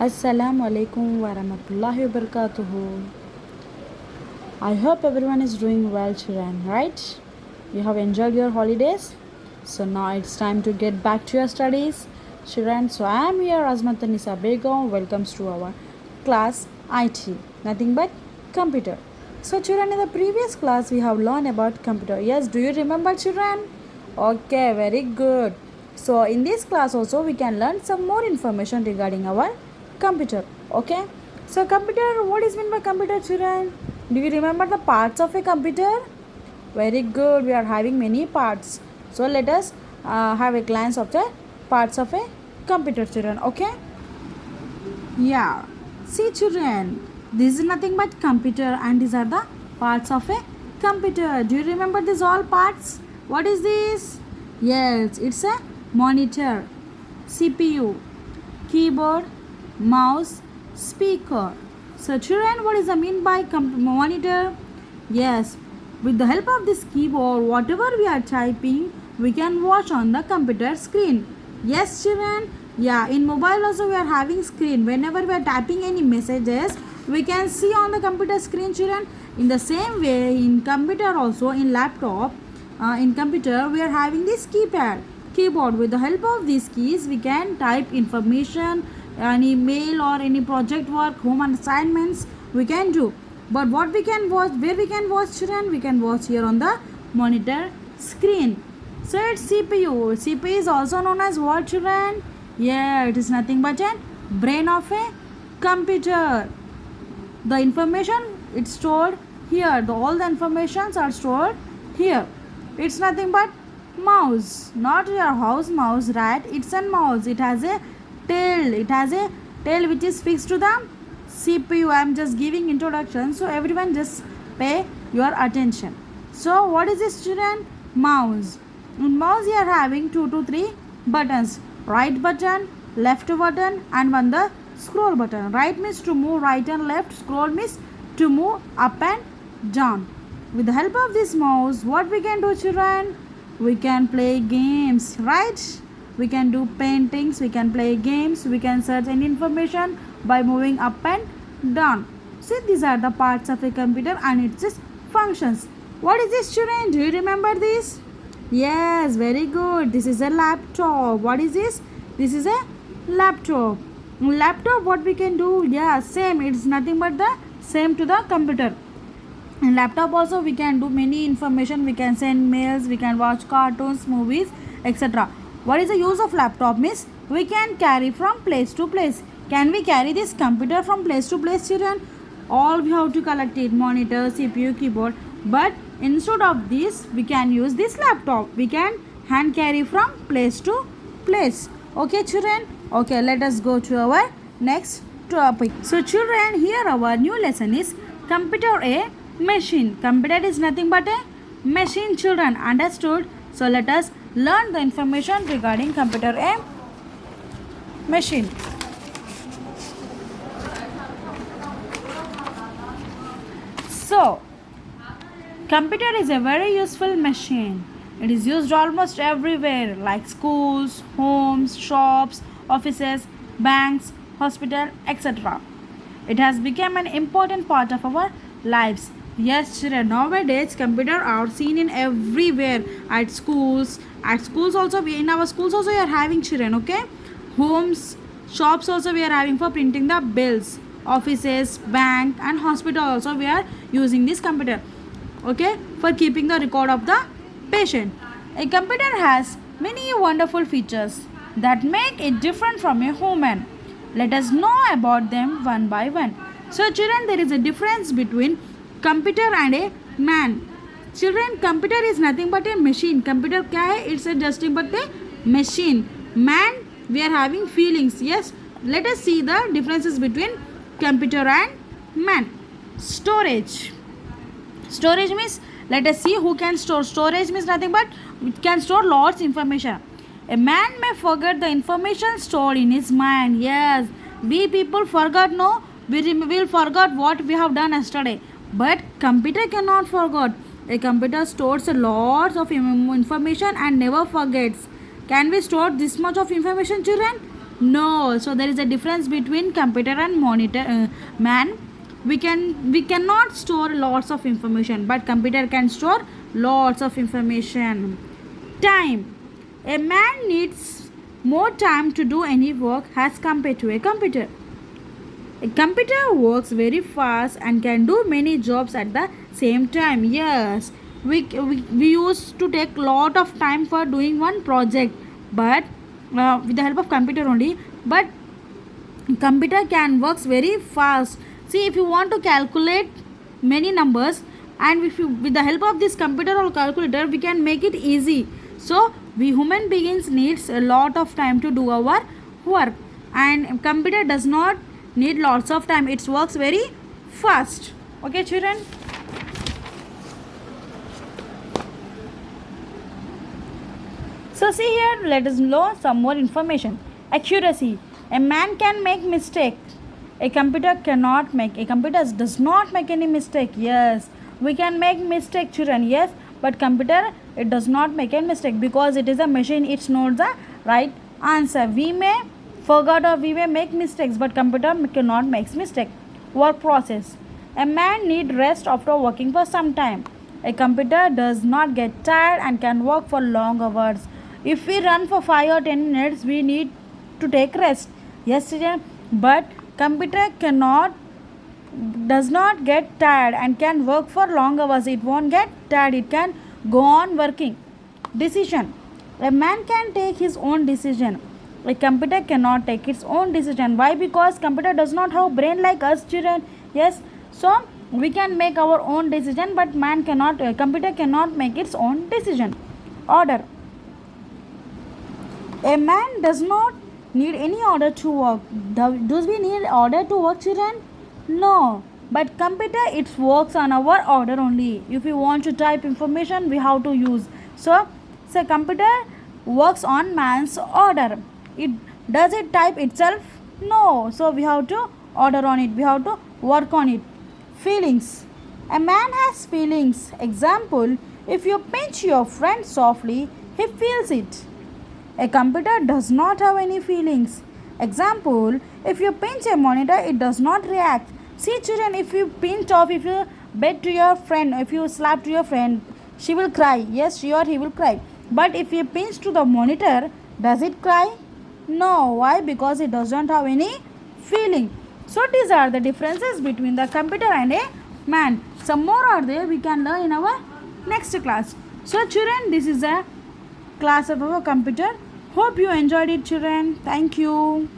Assalamu alaikum warahmatullahi wabarakatuh. I hope everyone is doing well, children, right? You have enjoyed your holidays? So now it's time to get back to your studies, children. So I am here, Azmat Nisa Begum. Welcomes to our class IT, nothing but computer. So children, in the previous class we have learned about computer. Yes, do you remember, children? Okay, very good. So in this class also we can learn some more information regarding our computer. Okay, so computer, what is meant by computer, children? Do you remember the parts of a computer? Very good, we are having many parts. So let us have a glance of the parts of a computer, children. Okay, yeah, see, children, this is nothing but computer and these are the parts of a computer. Do you remember these all parts? What is this? Yes, it's a monitor, CPU, keyboard, mouse, speaker. So children, what is the mean by monitor? Yes, with the help of this keyboard, whatever we are typing, we can watch on the computer screen. Yes, children. Yeah, in mobile also we are having screen. Whenever we are typing any messages, we can see on the computer screen, children. In the same way, in computer also, in laptop, in computer, we are having this keyboard. With the help of these keys, we can type information, any mail or any project work, home assignments we can do. But what we can watch, where we can watch, children? We can watch here on the monitor screen. So it's CPU. CPU is also known as what, children? Yeah, it is nothing but a brain of a computer. The information it's stored here. All the informations are stored here. It's nothing but mouse, not your house mouse, right? It's a mouse. It has a tail. It has a tail which is fixed to the CPU. I am just giving introduction, so everyone just pay your attention. So what is this, children? Mouse. In mouse you are having 2 to 3 buttons. Right button, left button, and one the scroll button. Right means to move right and left. Scroll means to move up and down. With the help of this mouse, what we can do, children? We can play games, right? We can do paintings, we can play games, we can search any information by moving up and down. See, these are the parts of a computer and its just functions. What is this, children? Do you remember this? Yes, very good. This is a laptop. What is this? This is a laptop. Laptop, what we can do? Yeah, same. It's nothing but the same to the computer. In laptop also we can do many information. We can send mails, we can watch cartoons, movies, etc. What is the use of laptop? Means we can carry from place to place. Can we carry this computer from place to place, children? All we have to collect it, monitor, CPU, keyboard. But instead of this, we can use this laptop. We can hand carry from place to place. Okay, children? Okay, let us go to our next topic. So children, here our new lesson is computer a machine. Computer is nothing but a machine, children. Understood? So let us learn the information regarding computer a machine. So computer is a very useful machine. It is used almost everywhere, like schools, homes, shops, offices, banks, hospital, etc. It has become an important part of our lives. Yes, children, nowadays computer are seen in everywhere. At schools also, in our schools also we are having, children. Okay, homes, shops also we are having for printing the bills. Offices, bank, and hospital also we are using this computer. Okay, for keeping the record of the patient. A computer has many wonderful features that make it different from a human. Let us know about them one by one. So children, there is a difference between computer and a man. Children, computer is nothing but a machine. Computer क्या है? It's a just but a machine. Man, we are having feelings. Yes, let us see the differences between computer and man. Storage. Storage means, let us see who can store. Storage means nothing but it can store lots of information. A man may forget the information stored in his mind. Yes, we people forgot, no? We will forget what we have done yesterday. But computer cannot forget. A computer stores a lot of information and never forgets. Can we store this much of information, children? No, so there is a difference between computer and monitor man. We cannot store lots of information, but computer can store lots of information. Time. A man needs more time to do any work as compared to a computer. A computer works very fast and can do many jobs at the same time. Yes, we used to take lot of time for doing one project, but with the help of computer only. But computer can works very fast. See, if you want to calculate many numbers, and if you with the help of this computer or calculator, we can make it easy. So we human beings needs a lot of time to do our work, and computer does not need lots of time. It works very fast. Okay, children. So see here, let us know some more information. Accuracy. A man can make mistake. A computer cannot make. A computer does not make any mistake. Yes, we can make mistake, children. Yes, but computer, it does not make a mistake because it is a machine. It knows the right answer. We may forget or we may make mistakes, but computer cannot make mistake. Work process. A man need rest after working for some time. A computer does not get tired and can work for long hours. If we run for 5 or 10 minutes, we need to take rest. Yes, children, but computer cannot does not get tired and can work for long hours. It won't get tired. It can go on working. Decision. A man can take his own decision. A computer cannot take its own decision. Why? Because computer does not have brain like us, children. Yes, so we can make our own decision, but man cannot. Computer cannot make its own decision. Order. A man does not need any order to work. Do we need order to work, children? No. But computer, it works on our order only. If we want to type information, we have to use. So computer works on man's order. Does it type itself? No. So we have to order on it. We have to work on it. Feelings. A man has feelings. Example, if you pinch your friend softly, he feels it. A computer does not have any feelings. Example, if you pinch a monitor, it does not react. See, children, if you pinch off, if you bet to your friend, if you slap to your friend, she will cry. Yes, she or he will cry. But if you pinch to the monitor, does it cry? No. Why? Because it does not have any feeling. So these are the differences between the computer and a man. Some more are there we can learn in our next class. So children, this is a class of our computer. Hope you enjoyed it, children. Thank you.